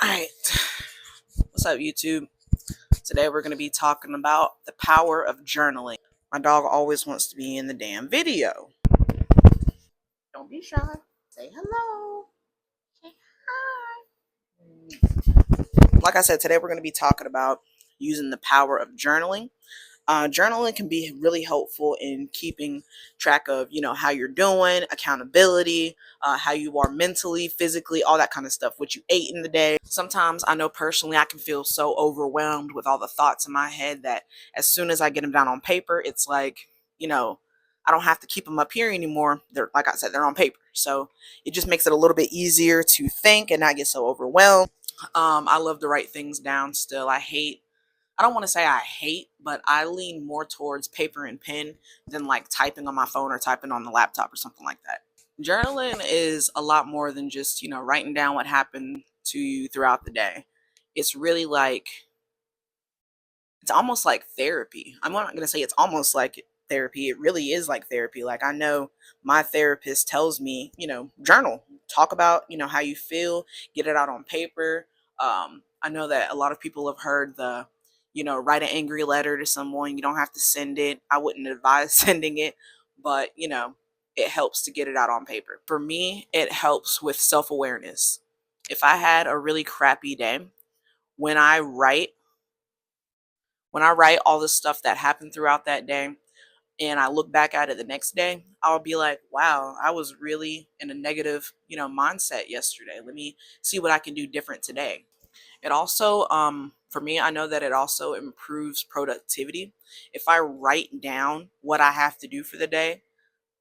All right, what's up, YouTube? Today we're going to be talking about the power of journaling. My dog always wants to be in the damn video. Don't be shy. Say hello. Say hi. Like I said, today we're going to be talking about using the power of journaling. Journaling can be really helpful in keeping track of, how you're doing, accountability, how you are mentally, physically, all that kind of stuff, what you ate in the day. Sometimes I know personally I can feel so overwhelmed with all the thoughts in my head that as soon as I get them down on paper, it's like, I don't have to keep them up here anymore. They're, like I said, they're on paper. So it just makes it a little bit easier to think and not get so overwhelmed. I love to write things down still. I don't want to say I hate, but I lean more towards paper and pen than like typing on my phone or typing on the laptop or something like that. Journaling is a lot more than just, writing down what happened to you throughout the day. It's really like, it's almost like therapy. I'm not going to say it's almost like therapy. It really is like therapy. Like, I know my therapist tells me, journal, talk about, how you feel, get it out on paper. I know that a lot of people have heard the, write an angry letter to someone. You don't have to send it. I wouldn't advise sending it, but, it helps to get it out on paper. For me, it helps with self-awareness. If I had a really crappy day, when I write, all the stuff that happened throughout that day and I look back at it the next day, I'll be like, wow, I was really in a negative, mindset yesterday. Let me see what I can do different today. It also, for me, I know that it also improves productivity. If I write down what I have to do for the day,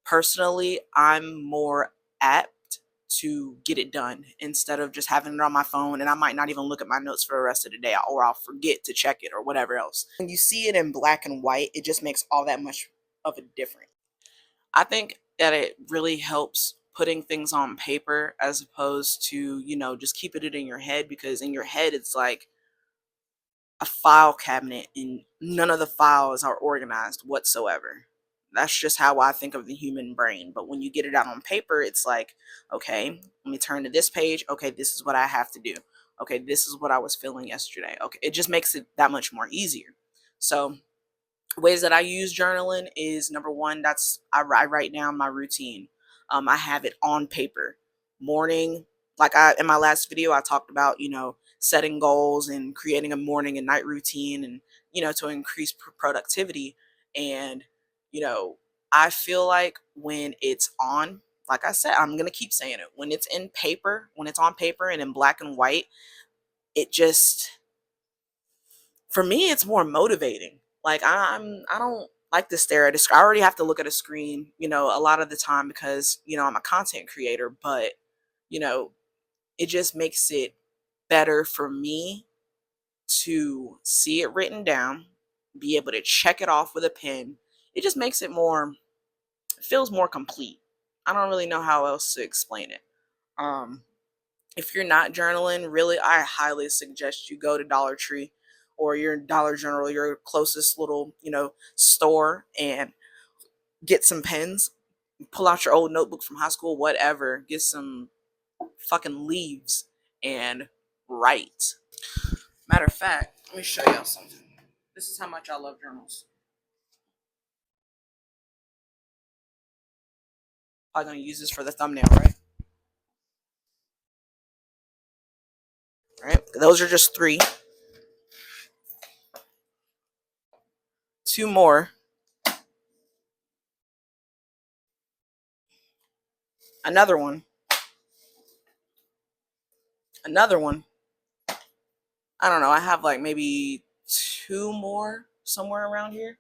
personally, I'm more apt to get it done instead of just having it on my phone, and I might not even look at my notes for the rest of the day, or I'll forget to check it or whatever else. When you see it in black and white, it just makes all that much of a difference. I think that it really helps putting things on paper as opposed to, just keeping it in your head, because in your head it's like a file cabinet and none of the files are organized whatsoever. That's just how I think of the human brain. But when you get it out on paper, it's like, okay, let me turn to this page. Okay, this is what I have to do. Okay, this is what I was feeling yesterday. Okay, it just makes it that much more easier. So ways that I use journaling is, number one, that's I write down my routine. I have it on paper. Morning, like I in my last video, I talked about, setting goals and creating a morning and night routine, and to increase productivity. And you know, I feel like when it's on, like I said, I'm gonna keep saying it. When it's in paper, when it's on paper and in black and white, it just, for me, it's more motivating. Like, I don't like to stare at a screen. I already have to look at a screen, a lot of the time, because I'm a content creator. But you know it just makes it better for me to see it written down, be able to check it off with a pen. It just makes it more, it feels more complete. I don't really know how else to explain it. um if you're not journaling, really, I highly suggest you go to Dollar Tree or your Dollar General, your closest little, store, and get some pens. Pull out your old notebook from high school, whatever. Get some fucking leaves and write. Matter of fact, let me show y'all something. This is how much I love journals. I'm gonna use this for the thumbnail, right? Right. Those are just three. Two more. Another one. Another one. I don't know. I have like maybe two more somewhere around here.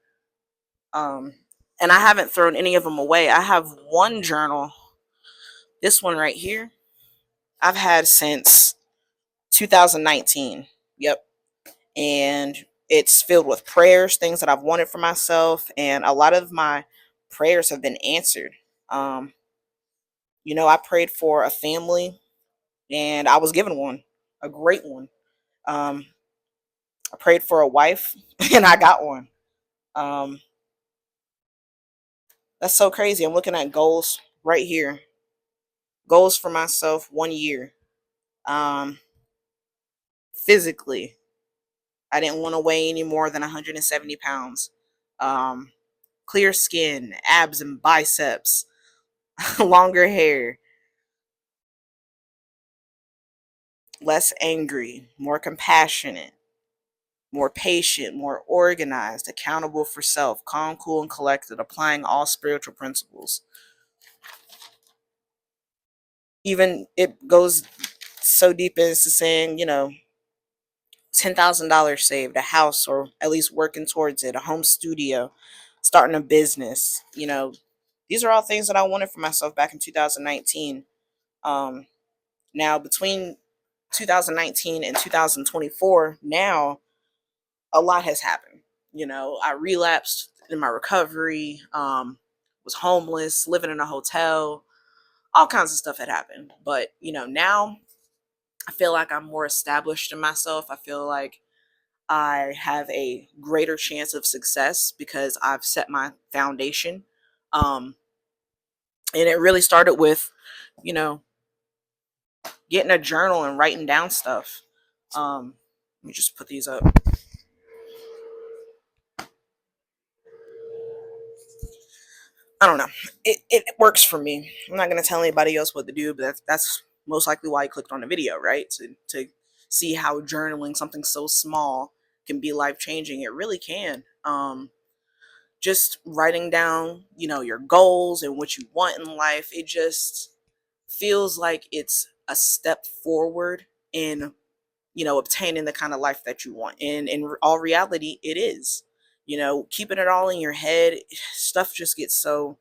Um, and I haven't thrown any of them away. I have one journal. This one right here, I've had since 2019. Yep. And it's filled with prayers, things that I've wanted for myself, and a lot of my prayers have been answered. Um, I prayed for a family, and I was given one, a great one. Um, I prayed for a wife, and I got one. Um, that's so crazy. I'm looking at goals right here. Goals for myself 1 year. Um, physically. I didn't want to weigh any more than 170 pounds. Um, Clear skin, abs and biceps, longer hair, less angry, more compassionate, more patient, more organized, accountable for self, calm, cool, and collected, applying all spiritual principles. Even it goes so deep into saying, $10,000 saved, a house, or at least working towards it, a home studio, starting a business. These are all things that I wanted for myself back in 2019. Um, Now, between 2019 and 2024, now a lot has happened. I relapsed in my recovery, was homeless, living in a hotel, all kinds of stuff had happened. But, now I feel like I'm more established in myself. I feel like I have a greater chance of success because I've set my foundation. Um, and it really started with, you know, getting a journal and writing down stuff. Let me just put these up. I don't know. It works for me. I'm not gonna tell anybody else what to do, but that's most likely why you clicked on the video, right? To see how journaling something so small can be life changing. It really can. Just writing down, your goals and what you want in life, it just feels like it's a step forward in, obtaining the kind of life that you want. And in all reality, it is. Keeping it all in your head, stuff just gets so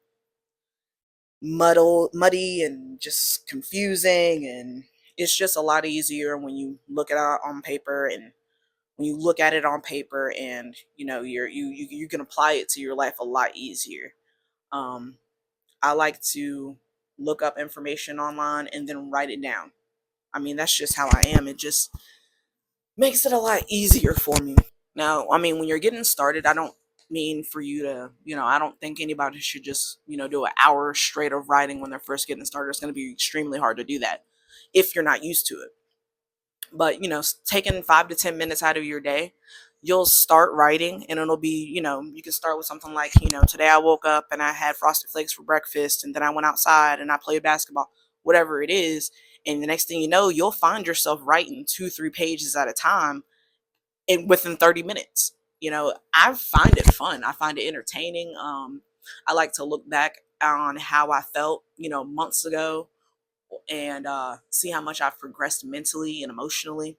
muddy and just confusing, and it's just a lot easier when you look at it on paper, and when you look at it on paper and you can apply it to your life a lot easier. um I like to look up information online and then write it down. I mean, that's just how I am. It just makes it a lot easier for me. Now, I mean, when you're getting started, I don't mean for you to, I don't think anybody should just, do an hour straight of writing when they're first getting started. It's going to be extremely hard to do that if you're not used to it. But, taking 5 to 10 minutes out of your day, you'll start writing, and it'll be, you can start with something like, today I woke up and I had frosted flakes for breakfast, and then I went outside and I played basketball, whatever it is. And the next thing you know, you'll find yourself writing 2, 3 pages at a time within 30 minutes. I find it fun. I find it entertaining. I like to look back on how I felt, months ago, and see how much I've progressed mentally and emotionally.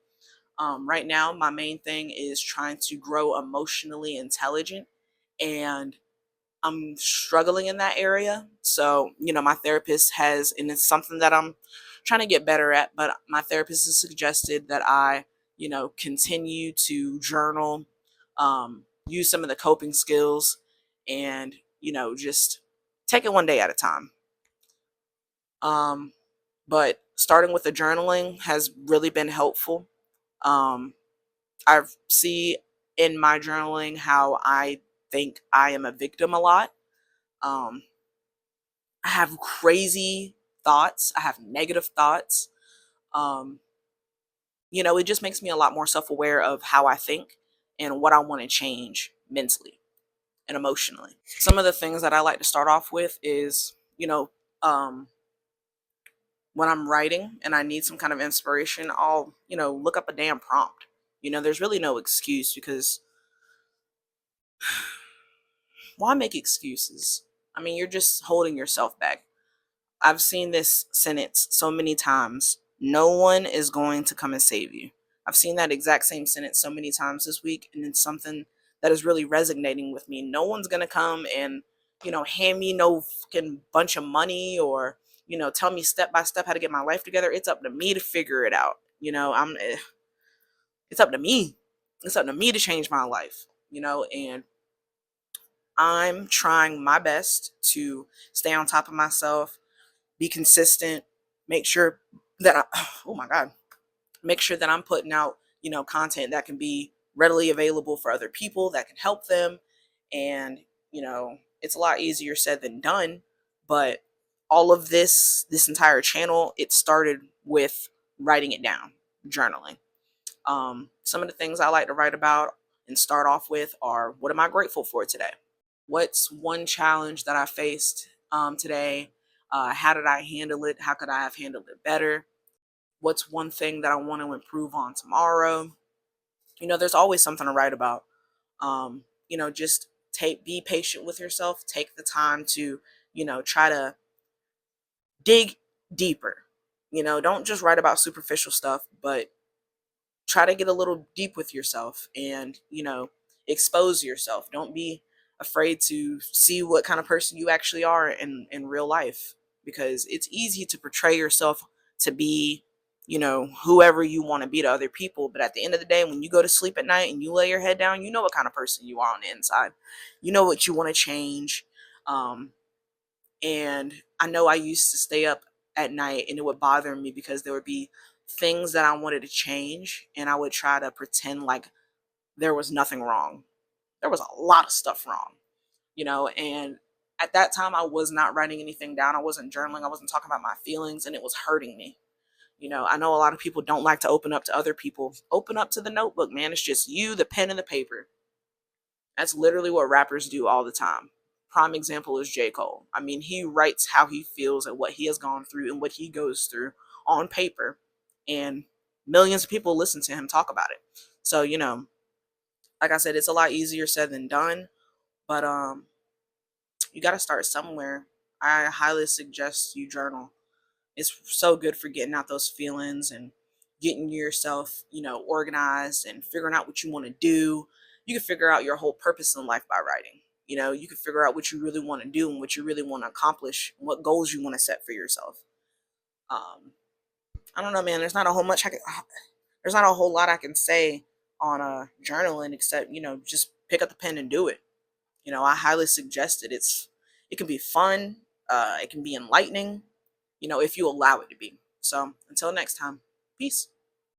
Right now, my main thing is trying to grow emotionally intelligent, and I'm struggling in that area. So, my therapist has, and it's something that I'm trying to get better at, but my therapist has suggested that I, continue to journal, use some of the coping skills, and, just take it one day at a time. Um, but starting with the journaling has really been helpful. Um, I see in my journaling how I think I am a victim a lot. Um, I have crazy thoughts. I have negative thoughts. Um, it just makes me a lot more self aware of how I think and what I want to change mentally and emotionally. Some of the things that I like to start off with is, um, when I'm writing and I need some kind of inspiration, I'll, look up a damn prompt. There's really no excuse, because why make excuses? I mean, you're just holding yourself back. I've seen this sentence so many times. No one is going to come and save you. I've seen that exact same sentence so many times this week, and it's something that is really resonating with me. No one's going to come and, hand me no fucking bunch of money, or, tell me step by step how to get my life together. It's up to me to figure it out. It's up to me. It's up to me to change my life, and I'm trying my best to stay on top of myself, be consistent, make sure that oh my God, make sure that I'm putting out, content that can be readily available for other people, that can help them. And, it's a lot easier said than done. But all of this entire channel, it started with writing it down, journaling. Some of the things I like to write about and start off with are, what am I grateful for today? What's one challenge that I faced today? How did I handle it? How could I have handled it better? What's one thing that I want to improve on tomorrow? There's always something to write about. Just be patient with yourself. Take the time to, try to dig deeper. Don't just write about superficial stuff, but try to get a little deep with yourself and, expose yourself. Don't be afraid to see what kind of person you actually are in real life, because it's easy to portray yourself to be, whoever you want to be to other people. But at the end of the day, when you go to sleep at night and you lay your head down, you know what kind of person you are on the inside. You know what you want to change. Um, and I know I used to stay up at night and it would bother me because there would be things that I wanted to change, and I would try to pretend like there was nothing wrong. There was a lot of stuff wrong, and at that time I was not writing anything down. I wasn't journaling. I wasn't talking about my feelings, and it was hurting me. I know a lot of people don't like to open up to other people. Open up to the notebook, man. It's just you, the pen, and the paper. That's literally what rappers do all the time. Prime example is J. Cole. I mean, he writes how he feels and what he has gone through and what he goes through on paper, and millions of people listen to him talk about it. So, like I said, it's a lot easier said than done, but you got to start somewhere. I highly suggest you journal. It's so good for getting out those feelings and getting yourself, organized and figuring out what you want to do. You can figure out your whole purpose in life by writing. You can figure out what you really want to do and what you really want to accomplish, and what goals you want to set for yourself. Um, I don't know, man. There's not a whole lot I can say on journaling, except, just pick up the pen and do it. I highly suggest it. It can be fun. It can be enlightening, if you allow it to be. So until next time, peace.